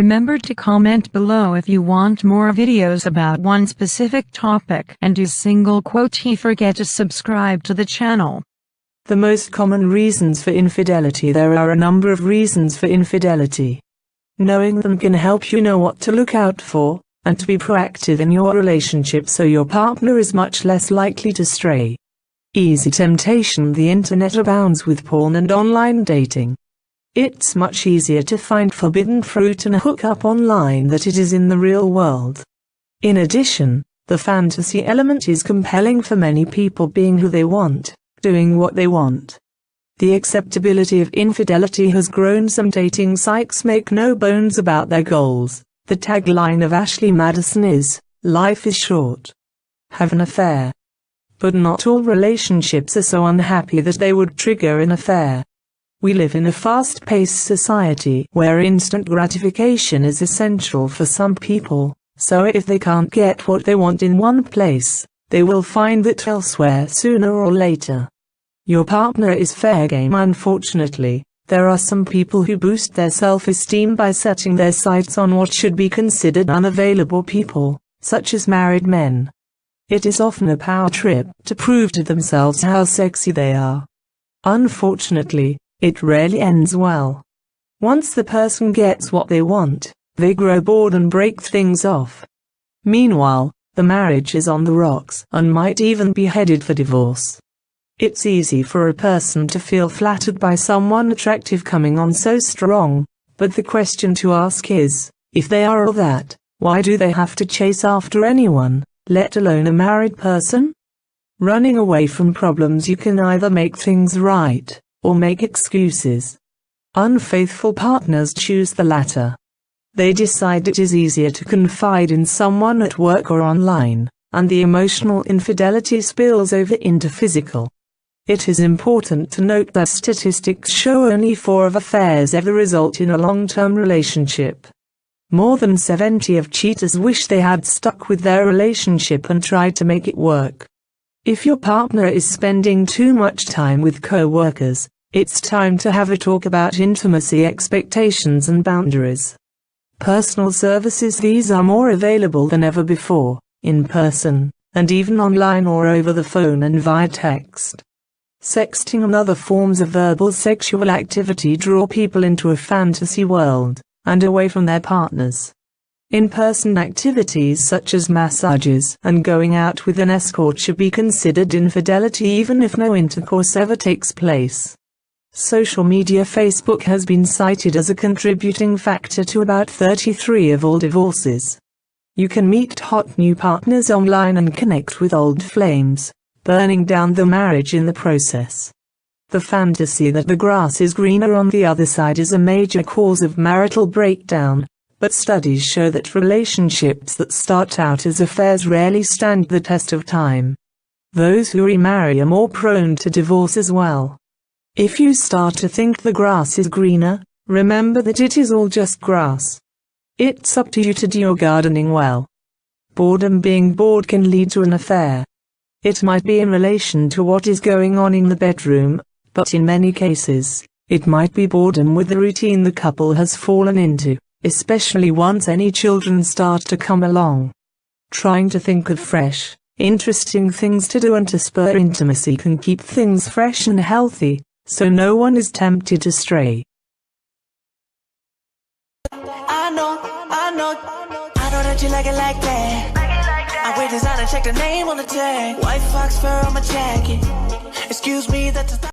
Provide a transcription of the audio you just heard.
Remember to comment below if you want more videos about one specific topic, and do single quote forget to subscribe to the channel. The most common reasons for infidelity. There are a number of reasons for infidelity. Knowing them can help you know what to look out for, and to be proactive in your relationship so your partner is much less likely to stray. Easy temptation. The internet abounds with porn and online dating. It's much easier to find forbidden fruit and hook up online than it is in the real world. In addition, the fantasy element is compelling for many people, being who they want, doing what they want. The acceptability of infidelity has grown. Some dating sites make no bones about their goals. The tagline of Ashley Madison is, "Life is short. Have an affair." But not all relationships are so unhappy that they would trigger an affair. We live in a fast-paced society where instant gratification is essential for some people, so if they can't get what they want in one place, they will find it elsewhere sooner or later. Your partner is fair game. Unfortunately, there are some people who boost their self-esteem by setting their sights on what should be considered unavailable people, such as married men. It is often a power trip to prove to themselves how sexy they are. Unfortunately, it rarely ends well. Once the person gets what they want, they grow bored and break things off. Meanwhile, the marriage is on the rocks and might even be headed for divorce. It's easy for a person to feel flattered by someone attractive coming on so strong, but the question to ask is, if they are all that, why do they have to chase after anyone, let alone a married person? Running away from problems. You can either make things right, or make excuses. Unfaithful partners choose the latter. They decide it is easier to confide in someone at work or online, and the emotional infidelity spills over into physical. It is important to note that statistics show only 4 of affairs ever result in a long-term relationship. More than 70 of cheaters wish they had stuck with their relationship and tried to make it work. If your partner is spending too much time with co-workers, it's time to have a talk about intimacy expectations and boundaries. Personal services. These are more available than ever before, in person, and even online or over the phone and via text. Sexting and other forms of verbal sexual activity draw people into a fantasy world, and away from their partners. In-person activities such as massages and going out with an escort should be considered infidelity even if no intercourse ever takes place. Social media. Facebook has been cited as a contributing factor to about 33% of all divorces. You can meet hot new partners online and connect with old flames, burning down the marriage in the process. The fantasy that the grass is greener on the other side is a major cause of marital breakdown, but studies show that relationships that start out as affairs rarely stand the test of time. Those who remarry are more prone to divorce as well. If you start to think the grass is greener, remember that it is all just grass. It's up to you to do your gardening well. Boredom. Being bored can lead to an affair. It might be in relation to what is going on in the bedroom, but in many cases, it might be boredom with the routine the couple has fallen into, especially once any children start to come along. Trying to think of fresh, interesting things to do and to spur intimacy can keep things fresh and healthy, so no one is tempted to stray. I know that you like it like that. I wear designer, check the name on the tag. White fox fur on my jacket. Excuse me, that's